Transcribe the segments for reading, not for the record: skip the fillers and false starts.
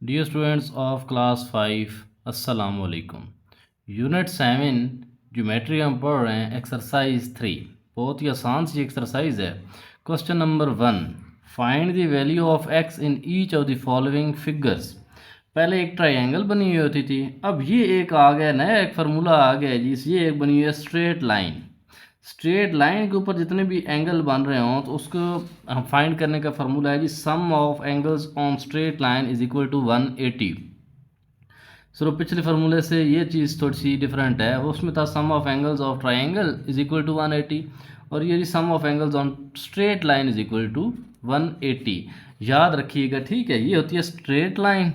Dear students of class 5 अस्सलाम वालेकुम। Unit 7 geometry हम पढ़ रहे हैं। एक्सरसाइज 3 बहुत ही आसान सी एक्सरसाइज है। Question number 1, find the value of x in each of the following figures. पहले एक ट्रायंगल बनी हुई होती थी, अब ये एक आ गया नया एक फार्मूला आ गया है जी। ये एक बनी हुई है स्ट्रेट लाइन। स्ट्रेट लाइन के ऊपर जितने भी एंगल बन रहे हों तो उसको हम फाइंड करने का फार्मूला है जी, sum of angles on straight line is equal to 180। So पिछले फार्मूले से ये चीज़ थोड़ी सी डिफरेंट है। वो उसमें था sum of angles of triangle is equal to 180, और ये जी sum of angles on straight line is equal to 180। याद रखिएगा, ठीक है। ये होती है स्ट्रेट लाइन,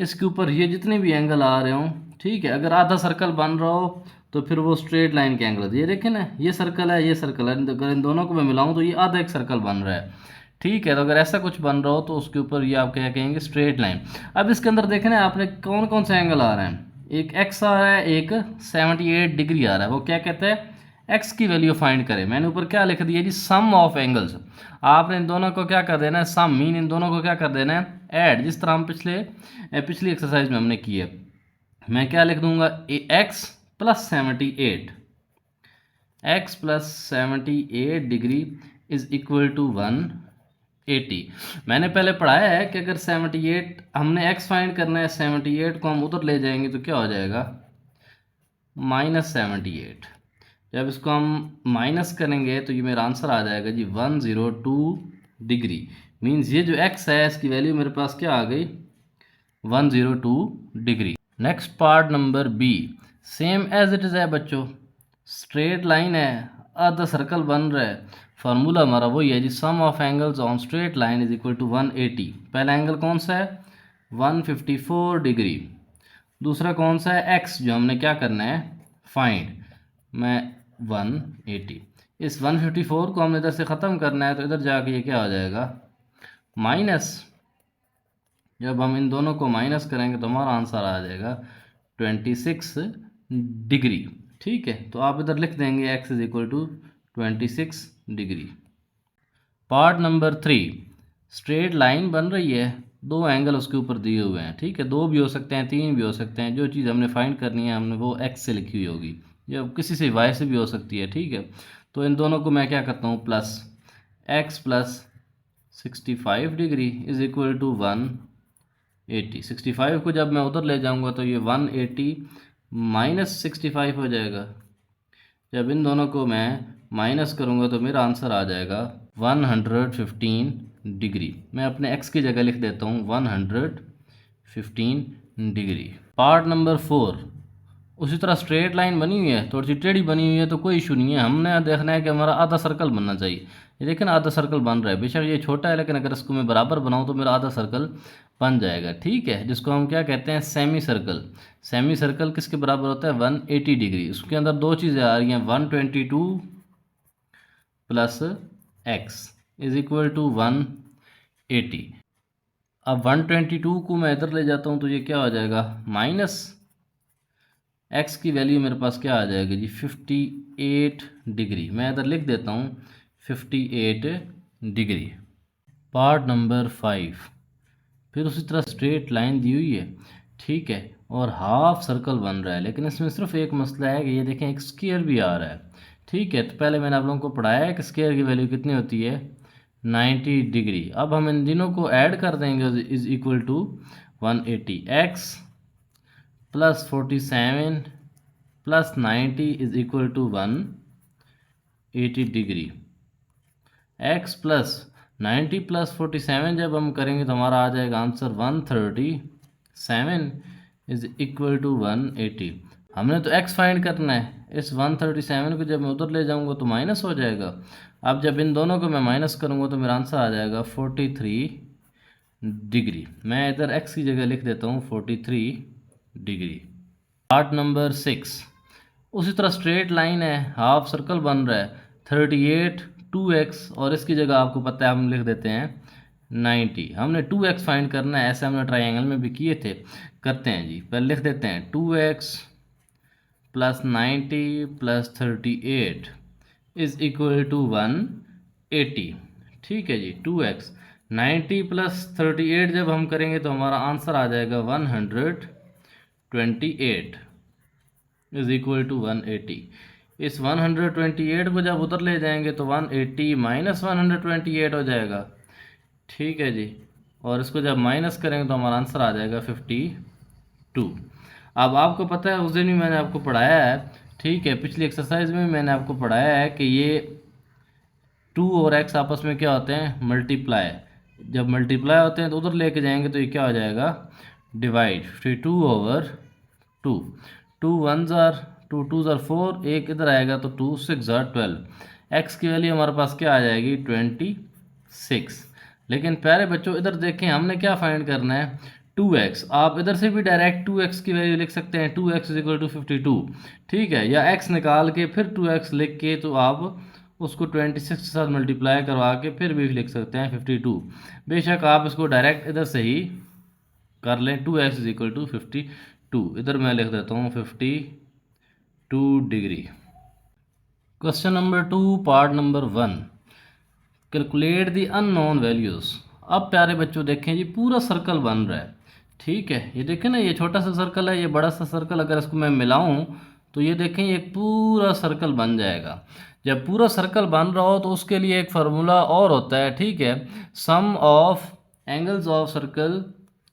इसके ऊपर ये जितने भी एंगल आ रहे हों, ठीक है। अगर आधा सर्कल बन रहा हो तो फिर वो स्ट्रेट लाइन के एंगल। ये देखें ना, ये सर्कल है, ये सर्कल है, अगर इन दोनों को मैं मिलाऊं तो ये आधा एक सर्कल बन रहा है, ठीक है। तो अगर ऐसा कुछ बन रहा हो तो उसके ऊपर ये आप क्या कहेंगे, स्ट्रेट लाइन। अब इसके अंदर देखें ना आपने कौन कौन से एंगल आ रहे हैं। एक एक्स आ रहा है, एक 78 डिग्री आ रहा है। वो क्या कहते हैं, एक्स की वैल्यू फाइंड करें। मैंने ऊपर क्या लिख दिया जी, सम ऑफ एंगल्स। आपने इन दोनों को क्या कर देना है, सम मीन इन दोनों को क्या कर देना है, ऐड। जिस तरह हम पिछली एक्सरसाइज में हमने की है। मैं क्या लिख दूंगा, x plus 78, x plus 78 degree is equal to 180। मैंने पहले पढ़ाया है कि अगर 78 हमने एक्स फाइंड करना है, 78 को हम उधर ले जाएंगे तो क्या हो जाएगा, -78। जब इसको हम माइनस करेंगे तो ये मेरा आंसर आ जाएगा जी 102 डिग्री। मीन्स ये जो एक्स है इसकी वैल्यू मेरे पास क्या आ गई, 102 degree. Next part number B, same as it is है बच्चों। स्ट्रेट लाइन है, आधा सर्कल बन रहा है। फार्मूला हमारा वही है जी, sum of angles on straight line is equal to 180। पहला एंगल कौन सा है, 154 डिग्री। दूसरा कौन सा है, एक्स, जो हमने क्या करना है फाइंड। मैं 180, इस 154 को हमने इधर से ख़त्म करना है तो इधर जाके ये क्या हो जाएगा, माइनस। जब हम इन दोनों को माइनस करेंगे तो हमारा आंसर आ जाएगा 26 डिग्री, ठीक है। तो आप इधर लिख देंगे x is equal to 26 degree. Part number 3, straight line बन रही है, दो एंगल उसके ऊपर दिए हुए हैं, ठीक है। दो भी हो सकते हैं, तीन भी हो सकते हैं। जो चीज़ हमने फाइंड करनी है हमने वो x से लिखी हुई होगी, या किसी से y से भी हो सकती है, ठीक है। तो इन दोनों को मैं क्या करता हूँ, plus x plus 65 degree is equal to 180। 65 को जब मैं उधर ले जाऊंगा तो ये 180 माइनस 65 हो जाएगा। जब इन दोनों को मैं माइनस करूंगा तो मेरा आंसर आ जाएगा 115 डिग्री। मैं अपने x की जगह लिख देता हूँ 115 डिग्री। पार्ट नंबर 4, उसी तरह स्ट्रेट लाइन बनी हुई है, थोड़ी सी टेढ़ी बनी हुई है, तो कोई इशू नहीं है। हमने देखना है कि हमारा आधा सर्कल बनना चाहिए। ये देखें ना, आधा सर्कल बन रहा है। बेशक ये छोटा है लेकिन अगर इसको मैं बराबर बनाऊँ तो मेरा आधा सर्कल बन जाएगा, ठीक है। जिसको हम क्या कहते हैं, सेमी सर्कल। सेमी सर्कल किसके बराबर होता है, 180 डिग्री। उसके अंदर दो चीज़ें आ रही हैं, 122 plus x is equal to 180। अब 122 को मैं इधर ले जाता हूँ तो ये क्या हो जाएगा, माइनस एक्स की वैल्यू मेरे पास क्या आ जाएगी जी, 58 डिग्री। मैं इधर लिख देता हूँ 58 डिग्री। पार्ट नंबर 5, फिर उसी तरह स्ट्रेट लाइन दी हुई है, ठीक है, और हाफ सर्कल बन रहा है। लेकिन इसमें सिर्फ एक मसला है कि ये देखें एक स्क्वायर भी आ रहा है, ठीक है। तो पहले मैंने आप लोगों को पढ़ाया है कि स्क्वायर की वैल्यू कितनी होती है, 90 डिग्री। अब हम इन दिनों को ऐड कर देंगे, is equal to 180। X plus 47 plus 90 is equal to 180 degree. X plus 90 plus 47 जब हम करेंगे तो हमारा आ जाएगा आंसर 137 इज इक्वल टू 180। हमने तो एक्स फाइंड करना है, इस 137 को जब मैं उधर ले जाऊंगा तो माइनस हो जाएगा। अब जब इन दोनों को मैं माइनस करूंगा तो मेरा आंसर आ जाएगा 43 डिग्री। मैं इधर एक्स की जगह लिख देता हूँ 43 डिग्री। पार्ट नंबर 6, उसी तरह स्ट्रेट लाइन है, हाफ सर्कल बन रहा है, 38 2x, और इसकी जगह आपको पता है हम लिख देते हैं 90। हमने 2x फाइंड करना है, ऐसे हमने ट्राइंगल में भी किए थे। करते हैं जी, पहले लिख देते हैं 2x plus 90 plus 38 is equal to 180, ठीक है जी। 2x 90 प्लस 38 जब हम करेंगे तो हमारा आंसर आ जाएगा 128 इज इक्वल टू 180। इस 128 को जब उधर ले जाएंगे तो 180 माइनस 128 हो जाएगा, ठीक है जी। और इसको जब माइनस करेंगे तो हमारा आंसर आ जाएगा 52। अब आपको पता है उस दिन भी मैंने आपको पढ़ाया है, ठीक है, पिछली एक्सरसाइज में भी मैंने आपको पढ़ाया है कि ये 2 और x आपस में क्या होते हैं, मल्टीप्लाई। जब मल्टीप्लाई होते हैं तो उधर लेके जाएंगे तो ये क्या हो जाएगा, डिवाइड। 52/2, 2 1 ज़ार 2 2 ज़ार 4, एक इधर आएगा तो 2 6 ज़ार 12। x की वैल्यू हमारे पास क्या आ जाएगी, 26। लेकिन प्यारे बच्चों इधर देखें, हमने क्या फाइंड करना है, 2x। आप इधर से भी डायरेक्ट 2x की वैल्यू लिख सकते हैं, 2x इक्वल टू 52, ठीक है, या x निकाल के फिर 2x लिख के तो आप उसको 26 के साथ मल्टीप्लाई करवा के फिर भी लिख सकते हैं 52। बेशक आप इसको डायरेक्ट इधर से ही कर लें, 2x इज इक्वल टू 52। इधर मैं लिख देता हूँ 52 degree. Question number 2 part number 1, calculate the unknown values. अब प्यारे बच्चों देखें जी पूरा सर्कल बन रहा है, ठीक है, ये देखें ना, ये छोटा सा सर्कल है, ये बड़ा सा सर्कल, अगर इसको मैं मिलाऊं तो ये देखें ये पूरा सर्कल बन जाएगा। जब पूरा सर्कल बन रहा हो तो उसके लिए एक फार्मूला और होता है, ठीक है, sum of angles of circle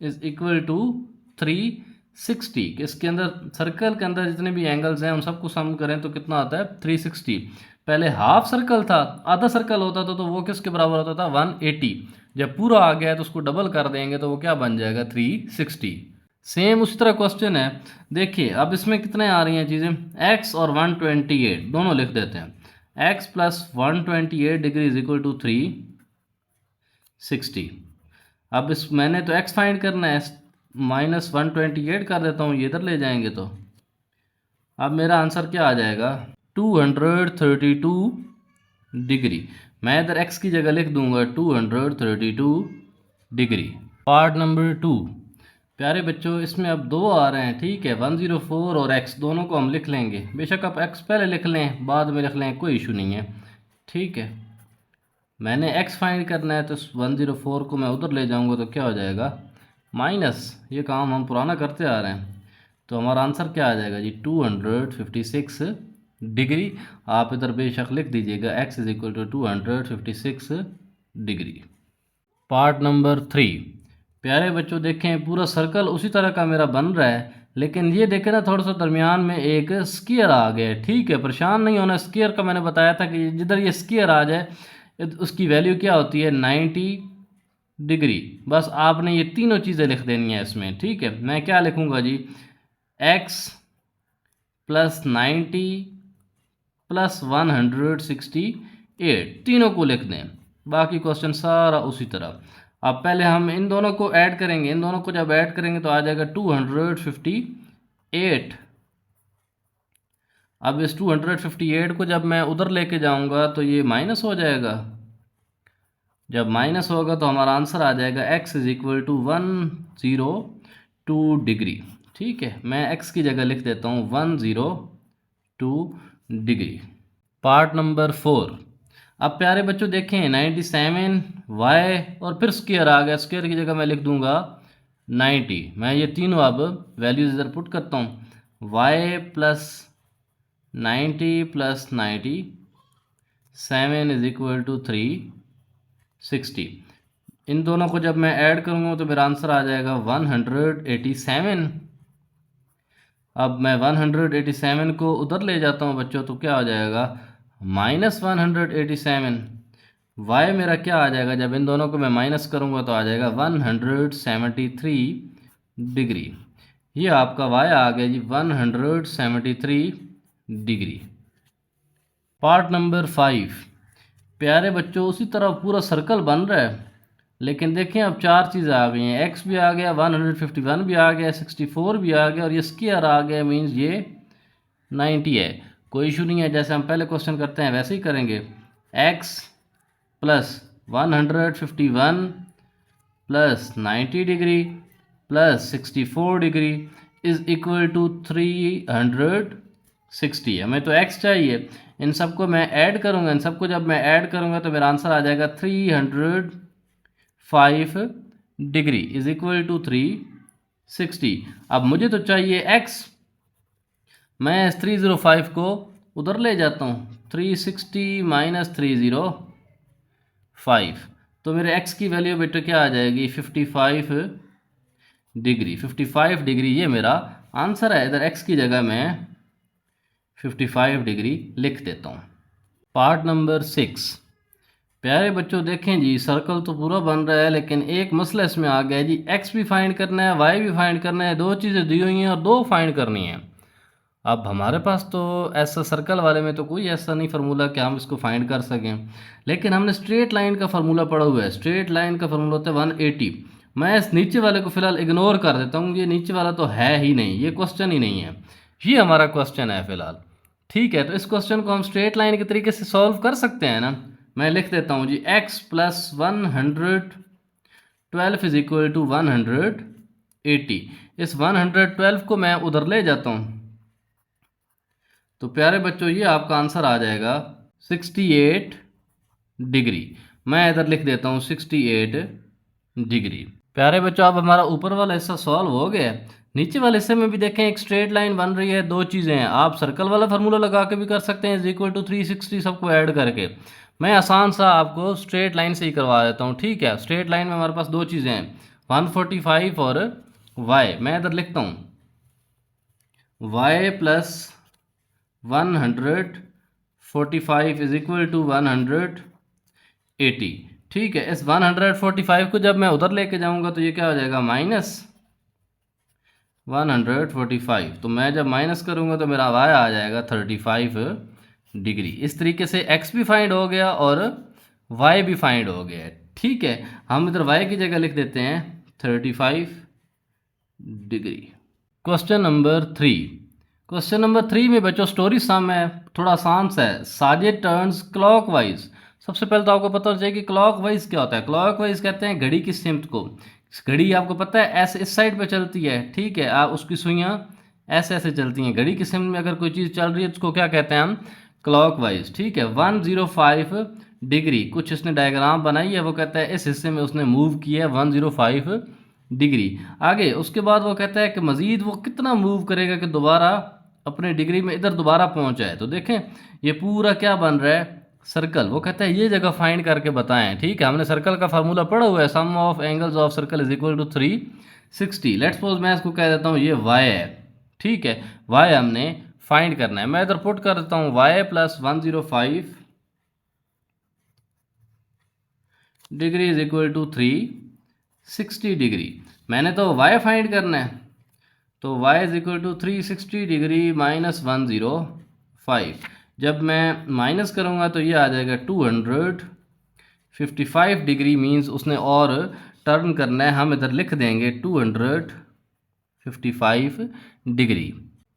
is equal to 360। इसके अंदर सर्कल के अंदर जितने भी एंगल्स हैं उन सबको सम करें तो कितना आता है, 360। पहले हाफ सर्कल था, आधा सर्कल होता था तो वो किसके बराबर होता था, 180। जब पूरा आ गया है तो उसको डबल कर देंगे तो वो क्या बन जाएगा, 360। सेम उसी तरह क्वेश्चन है, देखिए अब इसमें कितने आ रही हैं चीज़ें, x और 128 दोनों लिख देते हैं। x plus 128 degree is equal to 360। अब इस मैंने तो x फाइंड करना है, माइनस 128 कर देता हूँ, ये इधर ले जाएंगे तो अब मेरा आंसर क्या आ जाएगा, 232 डिग्री। मैं इधर x की जगह लिख दूंगा 232 डिग्री। पार्ट नंबर 2, प्यारे बच्चों इसमें अब दो आ रहे हैं, ठीक है, 104 और x दोनों को हम लिख लेंगे। बेशक आप x पहले लिख लें बाद में लिख लें, कोई इशू नहीं है, ठीक है। मैंने x फाइंड करना है तो 104 को मैं उधर ले जाऊंगा तो क्या हो जाएगा, माइनस, ये काम हम पुराना करते आ रहे हैं, तो हमारा आंसर क्या आ जाएगा जी, 256 डिग्री। आप इधर बेशक लिख दीजिएगा x is equal to 256 degree. Part number 3, प्यारे बच्चों देखें पूरा सर्कल उसी तरह का मेरा बन रहा है, लेकिन ये देखें ना थोड़ा सा दरमियान में एक स्क्वायर आ गया है, ठीक है, परेशान नहीं होना। स्क्वायर का मैंने बताया था कि जिधर ये स्क्वायर आ जाए उसकी वैल्यू क्या होती है, 90 डिग्री। बस आपने ये तीनों चीज़ें लिख देनी है इसमें, ठीक है। मैं क्या लिखूँगा जी, x प्लस 90 प्लस 168, तीनों को लिख दें, बाकी क्वेश्चन सारा उसी तरह। अब पहले हम इन दोनों को ऐड करेंगे, इन दोनों को जब ऐड करेंगे तो आ जाएगा 258। अब इस 258 को जब मैं उधर लेके जाऊंगा तो ये माइनस हो जाएगा। जब माइनस होगा तो हमारा आंसर आ जाएगा x is equal to 102 degree, ठीक है। मैं x की जगह लिख देता हूँ 102 डिग्री। पार्ट नंबर 4, अब प्यारे बच्चों देखें 97 y और फिर स्क्वायर आ गया, स्क्वायर की जगह मैं लिख दूंगा 90। मैं ये तीनों अब वैल्यूज इधर पुट करता हूँ, y plus 90 plus 90 7 is equal to 360। इन दोनों को जब मैं ऐड करूँगा तो मेरा आंसर आ जाएगा 187। अब मैं 187 को उधर ले जाता हूँ बच्चों तो क्या हो जाएगा, माइनस 187। y मेरा क्या आ जाएगा, जब इन दोनों को मैं माइनस करूँगा तो आ जाएगा 173 डिग्री। ये आपका y आ गया जी 173 डिग्री। पार्ट नंबर 5, प्यारे बच्चों उसी तरह पूरा सर्कल बन रहा है, लेकिन देखें अब चार चीज़ें आ गई हैं, x भी आ गया, 151 भी आ गया, 64 भी आ गया और ये स्क्वायर आ गया, मीन्स ये 90 है। कोई इशू नहीं है, जैसे हम पहले क्वेश्चन करते हैं वैसे ही करेंगे। x plus 151 plus 90 degree plus 64 degree is equal to 360। हमें तो x चाहिए, इन सबको मैं ऐड करूँगा, इन सबको जब मैं ऐड करूँगा तो मेरा आंसर आ जाएगा 5 डिग्री इज इक्वल टू 360। अब मुझे तो चाहिए x, मैं इस 305 को उधर ले जाता हूँ, 360 माइनस 305, तो मेरे x की वैल्यू बेटा क्या आ जाएगी 55 डिग्री। 55 डिग्री ये मेरा आंसर है। इधर x की जगह मैं 55 डिग्री लिख देता हूँ। Part number 6। प्यारे बच्चों देखें जी, सर्कल तो पूरा बन रहा है, लेकिन एक मसला इसमें आ गया जी, x भी फाइंड करना है, y भी फाइंड करना है, दो चीज़ें दी हुई हैं और दो फाइंड करनी है। अब हमारे पास तो ऐसा सर्कल वाले में तो कोई ऐसा नहीं फार्मूला कि हम इसको फाइंड कर सकें, लेकिन हमने स्ट्रेट लाइन का फार्मूला पढ़ा हुआ है। स्ट्रेट लाइन का फार्मूला होता है 180। मैं इस नीचे वाले को फिलहाल इग्नोर कर देता हूँ, ये नीचे वाला तो है ही नहीं, ये क्वेश्चन ही नहीं है, ये हमारा क्वेश्चन है फिलहाल। ठीक है, तो इस क्वेश्चन को हम स्ट्रेट लाइन के तरीके से सॉल्व कर सकते हैं ना। मैं लिख देता हूँ जी, x plus 112 is equal to 180। इस 112 को मैं उधर ले जाता हूँ, तो प्यारे बच्चों ये आपका आंसर आ जाएगा 68 डिग्री। मैं इधर लिख देता हूँ 68 डिग्री। प्यारे बच्चों अब हमारा ऊपर वाला हिस्सा सॉल्व हो गया। नीचे वाले हिस्से में भी देखें, एक स्ट्रेट लाइन बन रही है, दो चीज़ें हैं। आप सर्कल वाला फार्मूला लगा के भी कर सकते हैं, इज इक्वल टू 360 सबको ऐड करके। मैं आसान सा आपको स्ट्रेट लाइन से ही करवा देता हूँ। ठीक है, स्ट्रेट लाइन में हमारे पास दो चीज़ें हैं, 145 और y। मैं इधर लिखता हूँ y plus 145 is equal to 180। ठीक है, इस 145 को जब मैं उधर लेके जाऊंगा तो ये क्या हो जाएगा माइनस 145। तो मैं जब माइनस करूंगा तो मेरा y आ जाएगा 35 डिग्री। इस तरीके से x भी फाइंड हो गया और y भी फाइंड हो गया। ठीक है, हम इधर y की जगह लिख देते हैं 35 degree. Question number 3। Question number 3 में बच्चों स्टोरी सम है, थोड़ा आसान सा है। Sajid turns clockwise. सबसे पहले तो आपको पता हो चाहिए कि क्लॉकवाइज क्या होता है। क्लॉकवाइज कहते हैं घड़ी की सिमत को। घड़ी आपको पता है ऐसे इस साइड पे चलती है, ठीक है, आप उसकी सुइयाँ ऐसे ऐसे चलती हैं। घड़ी की सिमत में अगर कोई चीज़ चल रही है उसको क्या कहते हैं हम, क्लॉकवाइज। ठीक है, 105 डिग्री कुछ इसने डायग्राम बनाई है, वो कहता है इस हिस्से में उसने मूव किया है 105 डिग्री। आगे उसके बाद वो कहता है कि मज़ीद वो कितना मूव करेगा कि दोबारा अपने डिग्री में इधर दोबारा पहुंच जाए। तो देखें ये पूरा क्या बन रहा है, सर्कल। वो कहता है ये जगह फाइंड करके बताएं। ठीक है, हमने सर्कल का फार्मूला पढ़ा हुआ है, sum of angles of circle is equal to 360। Let's suppose मैं इसको कह देता हूँ ये y है। ठीक है, y हमने फाइंड करना है। मैं इधर पुट कर देता हूँ y plus 105 degree is equal to 360 degree. मैंने तो y फाइंड करना है, तो y is equal to 360 degree minus 105। जब मैं माइनस करूँगा तो ये आ जाएगा 255 डिग्री। मीन्स उसने और टर्न करना है, हम इधर लिख देंगे 255 डिग्री।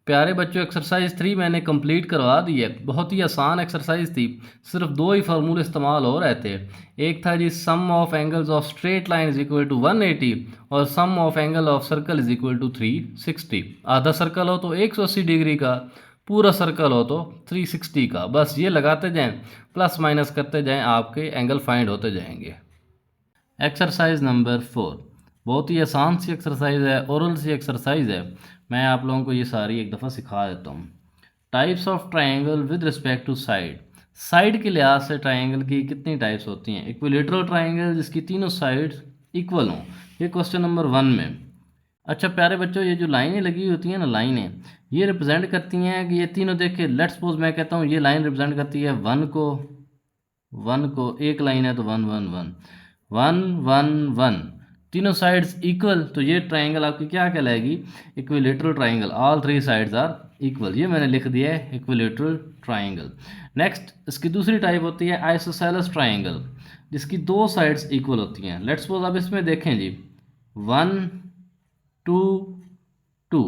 प्यारे बच्चों एक्सरसाइज 3 मैंने कंप्लीट करवा दी है। बहुत ही आसान एक्सरसाइज थी, सिर्फ दो ही फार्मूले इस्तेमाल हो रहे थे। एक था जी sum of angles of straight line is equal to 180 और sum of angle of circle is equal to 360। आधा सर्कल हो तो 180 डिग्री का, पूरा सर्कल हो तो 360 का। बस ये लगाते जाएं, प्लस माइनस करते जाएं, आपके एंगल फाइंड होते जाएंगे। एक्सरसाइज नंबर 4 बहुत ही आसान सी एक्सरसाइज है, ओरल सी एक्सरसाइज है। मैं आप लोगों को ये सारी एक दफ़ा सिखा देता हूँ। Types of triangle with respect to side. Side के लिहाज से ट्राइंगल की कितनी टाइप्स होती हैं। इक्विलेटरल ट्राइंगल जिसकी तीनों साइड्स इक्वल हों, ये क्वेश्चन नंबर 1 में। अच्छा प्यारे बच्चों ये जो लाइनें लगी होती हैं ना, लाइनें ये रिप्रेजेंट करती हैं कि ये तीनों देखे। लेट्स सपोज मैं कहता हूँ ये लाइन रिप्रेजेंट करती है 1 को, एक लाइन है तो 1 1 1 1 1 1, तीनों साइड्स इक्वल, तो ये ट्राइंगल आपकी क्या कहलाएगी, equilateral triangle. All three sides are equal, ये मैंने लिख दिया है इक्विलेटरल ट्राइंगल। नेक्स्ट इसकी दूसरी टाइप होती है आइसोसेलेस ट्राइंगल, जिसकी दो साइड्स इक्वल होती हैं। लेट्स सपोज अब इसमें देखें जी 1 2 2,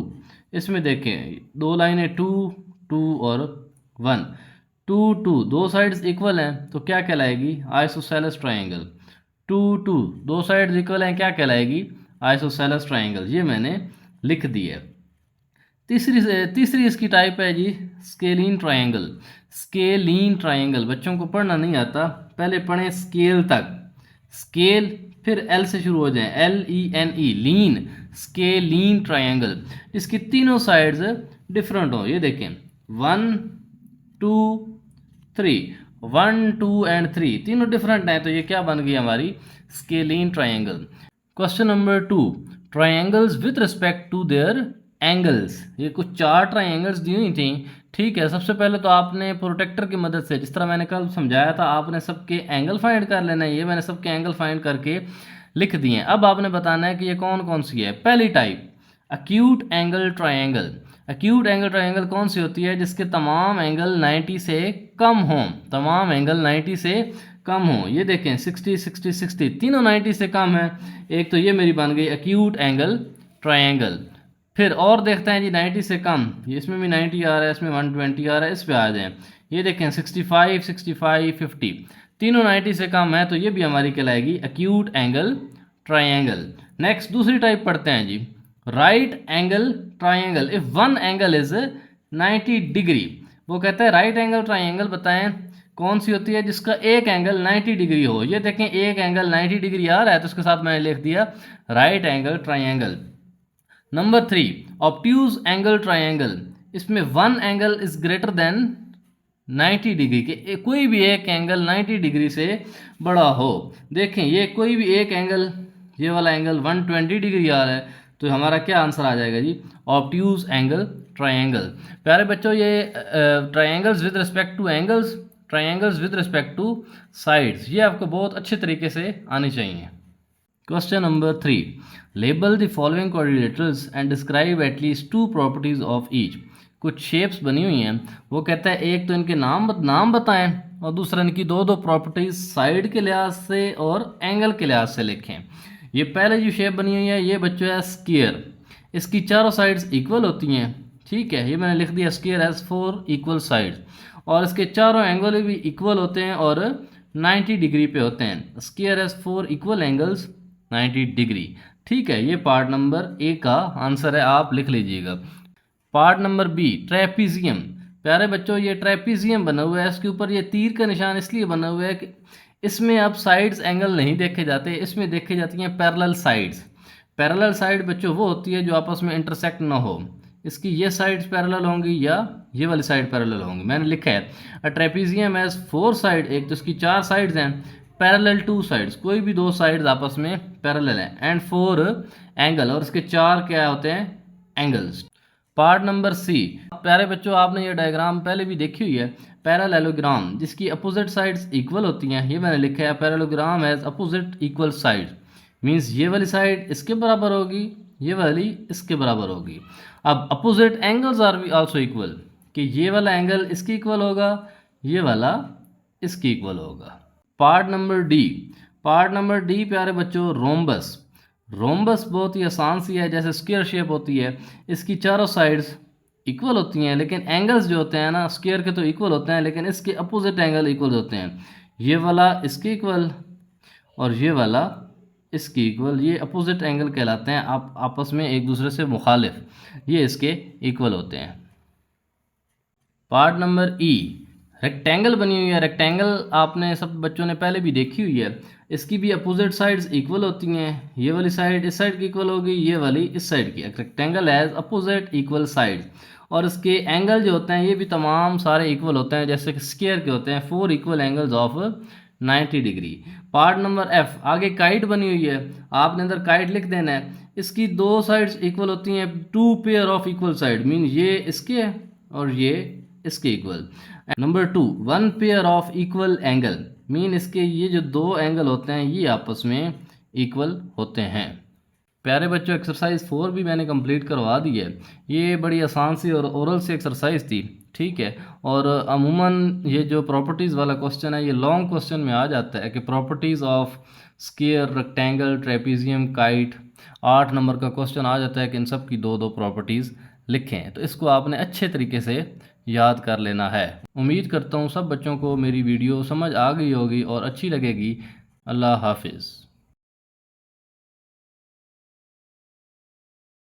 इसमें देखें दो लाइनें 2 2 और 1 2 2, दो साइड्स इक्वल हैं तो क्या कहलाएगी, आइसोसेलेस ट्राइंगल। 2 2, दो साइड्स इक्वल हैं, क्या कहलाएगी, आइसोसेलेस ट्राइंगल। ये मैंने लिख दी है। तीसरी इसकी टाइप है जी स्केलीन ट्राइंगल। स्केलीन ट्राइंगल बच्चों को पढ़ना नहीं आता, पहले पढ़ें स्केल तक, स्केल फिर एल से शुरू हो जाए, LENE, लीन, स्केलीन ट्रायंगल, इसकी तीनों साइड्स डिफरेंट हो। ये देखें 1 2 3, 1 2 एंड 3 तीनों डिफरेंट हैं, तो ये क्या बन गई हमारी scalene triangle. Question number 2, triangles with respect to their angles. ये कुछ 4 ट्रायंगल्स दी हुई थी, ठीक है। सबसे पहले तो आपने प्रोटेक्टर की मदद से, जिस तरह मैंने कल समझाया था, आपने सबके एंगल फाइंड कर लेना है। ये मैंने सबके एंगल फाइंड करके लिख दिए हैं। अब आपने बताना है कि ये कौन कौन सी है। पहली type acute angle triangle. Acute angle triangle कौन सी होती है? जिसके तमाम एंगल 90 से कम हों, तमाम एंगल 90 से कम हों। ये देखें 60 60 60 तीनों 90 से कम है। एक तो ये मेरी बन गई एक्यूट एंगल ट्रायंगल। फिर और देखते हैं जी 90 से कम, ये इसमें भी 90 आ रहा है, इसमें 120 आ रहा है, इस पे आ जाएं। ये देखें 65 65 50 तीनों 90 से कम है, तो ये भी हमारी कहलाएगी एक्यूट एंगल ट्रायंगल। नेक्स्ट दूसरी टाइप पढ़ते हैं जी, right angle triangle. If one angle is 90 degree, वो कहता है राइट एंगल ट्रायंगल बताएं कौन सी होती है जिसका एक एंगल 90 डिग्री हो। ये देखें एक एंगल 90 डिग्री आ रहा है, तो उसके साथ मैंने लिख दिया right angle triangle. Number 3 obtuse angle triangle. इसमें one angle is greater than 90 degree के, कोई भी एक एंगल 90 डिग्री से बड़ा हो। देखें ये कोई भी एक एंगल, ये वाला एंगल 120 डिग्री आ रहा है, तो हमारा क्या आंसर आ जाएगा जी? Obtuse angle triangle. प्यारे बच्चों, ये triangles with respect two angles, triangles with respect two sides, ये आपको बहुत अच्छे तरीके से आनी चाहिए। Question number 3, label the following coordinators and describe at least 2 properties of each. कुछ शेप्स बनी हुई हैं, वो कहता है एक तो इनके नाम बताएं और दूसरा इनकी दो प्रॉपर्टीज साइड के लिहाज से और एंगल के लिहाज से लिखें। ये पहले जो शेप बनी हुई है ये बच्चों है स्क्वायर, इसकी चारों साइड्स इक्वल होती हैं, ठीक है। ये मैंने लिख दिया स्क्वायर हैज़ 4 इक्वल साइड्स, और इसके चारों एंगल भी इक्वल होते हैं और 90 डिग्री पे होते हैं। Square has 4 equal angles 90 degree, ठीक है। ये पार्ट नंबर ए का आंसर है, आप लिख लीजिएगा। Part number B trapezium. प्यारे बच्चों, ये ट्रेपीजियम बना हुआ है, इसके ऊपर ये तीर का निशान इसलिए बना हुआ है कि इसमें अब साइड्स एंगल नहीं देखे जाते, इसमें देखे जाती हैं पैरेलल साइड्स। पैरेलल साइड बच्चों वो होती है जो आपस में इंटरसेक्ट ना हो, इसकी ये साइड्स पैरेलल होंगी या ये वाली साइड पैरेलल होंगी। मैंने लिखा है अ ट्रेपीजियम हैज़ 4 साइड, एक तो इसकी 4 साइड्स हैं, पैरेलल 2 साइड्स, कोई भी 2 साइड्स आपस में पैरेलल हैं, एंड 4 एंगल, और इसके 4 क्या होते हैं? एंगल्स। पार्ट नंबर सी, प्यारे बच्चों आपने ये डायग्राम पहले भी देखी हुई है, पैरेललोग्राम, जिसकी अपोजिट साइड्स इक्वल होती हैं। ये मैंने लिखा है parallelogram has opposite equal side, means ये वाली साइड इसके बराबर होगी, ये वाली इसके बराबर होगी। अब अपोजिट एंगल्स आर भी आल्सो इक्वल, कि ये वाला एंगल इसके इक्वल होगा, ये वाला इसके इक्वल होगा। Part number D, part number D प्यारे बच्चों रोम्बस। रोम्बस बहुत ही आसान सी है, जैसे स्क्वायर शेप होती है, इसकी चारों साइड्स इक्वल होती हैं, लेकिन एंगल्स जो होते हैं ना स्क्वायर के तो इक्वल होते हैं, लेकिन इसके अपोजिट एंगल इक्वल होते हैं। ये वाला इसके इक्वल और ये वाला इसके इक्वल, ये अपोजिट एंगल कहलाते हैं, आप आपस में एक दूसरे से मुखालिफ, ये इसके इक्वल होते हैं। पार्ट नंबर ई रेक्टेंगल बनी हुई है। रेक्टेंगल आपने सब बच्चों ने पहले भी देखी हुई है, इसकी भी अपोजिट साइड्स इक्वल होती हैं, ये वाली साइड इस साइड की इक्वल होगी, ये वाली इस साइड की। Rectangle has opposite equal sides, और इसके एंगल जो होते हैं ये भी तमाम सारे इक्वल होते हैं, जैसे कि स्क्वायर के होते हैं 4 equal angles of 90 degree. Part number F, आगे काइट बनी हुई है, आपने अंदर काइट लिख देना है, इसकी 2 साइड्स इक्वल होती हैं, 2 pair of equal side, mean ये इसके और ये इसके equal. Number 2 1 pair of equal angle, mean इसके ये जो 2 एंगल होते हैं ये आपस में इक्वल होते हैं। प्यारे बच्चों एक्सरसाइज 4 भी मैंने कंप्लीट करवा दी है, ये बड़ी आसान सी और ओरल सी एक्सरसाइज थी, ठीक है। और अमूमन ये जो प्रॉपर्टीज़ वाला क्वेश्चन है ये लॉन्ग क्वेश्चन में आ जाता है कि properties of square, rectangle, trapezium, kite, 8 number का क्वेश्चन आ जाता है कि इन सब की 2 प्रॉपर्टीज़ लिखें। तो इसको आपने अच्छे तरीके से याद कर लेना है। उम्मीद करता हूँ सब बच्चों को मेरी वीडियो समझ आ गई होगी और अच्छी लगेगी। अल्लाह हाफिज़।